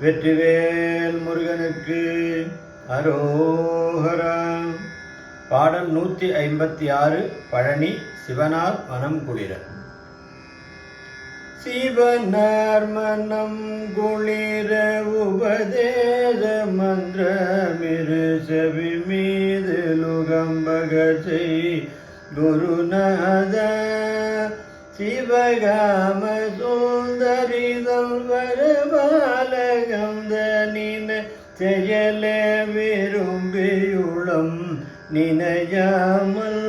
வெற்றிவேல் முருகனுக்கு அரோகரா. பாடல் 156. பழனி சிவனார் மனம் குளிர. சிவனார் மனம் குளிர உபதேச மந்திரமிரு செவி மீது லுகம்பகை குருநாத சிவகாம சுந்தரிதல் வரபாலகம் தனின செயலே விரும்பியுளம் நினையாமல்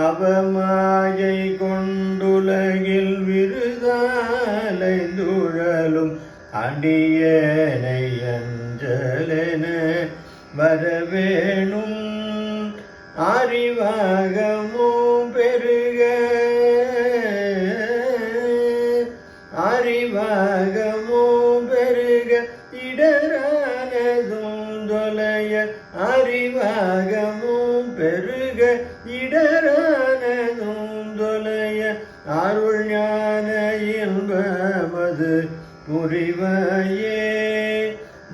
அவமாயை கொண்டுலகில் விருதாலைந்துழலும் அடியேனை அஞ்சலென வரவேணும் அறிவாகமும் பெருக அறிவாகமும் பெருக இடரானதும் தொலைய அறிவாகமும் பெருக இடரானதும் தொலைய அருள் ஞான இன்பமது புரிவையே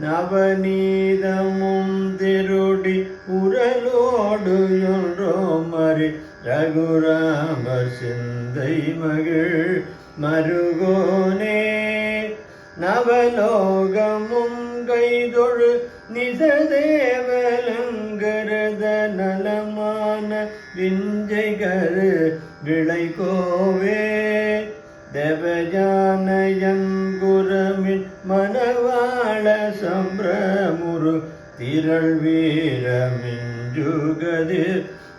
நவநீதமும் திருடி உரலோடு ஒன்றோமறி ரகுராமர் சிந்தை மகிழ் மருகோனே நவலோகமும் கைதொழு நிசதேவலங்கரத நலமான விஞ்சைகரு விளைகோவே தேவஜானயன் குரமின் மனவாள சம்பிரமுரு திரள் வீரமிஞ்சுகதிர்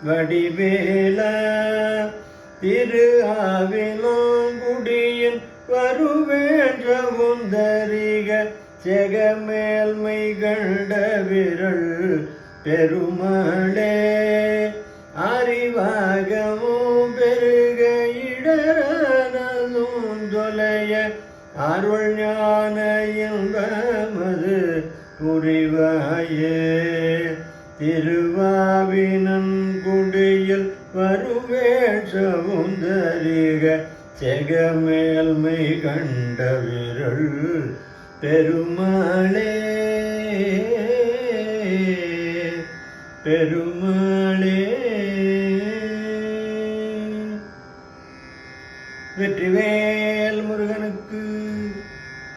வடிவேல திரு ஆவிலாங்குடியின் வருவேற்றவுந்தரிக செகமேல்மை கண்ட விரல் பெருமளே அறிவாகமும் பெருக இடரானதும் தொலைய அருள் ஞான இன்பமது புரிவாயே திருவாவினன் குடியில் வருவேல் சவுந்தரிக செகமேல்மை கண்ட விரல் பெருமாளே பெருமாளே.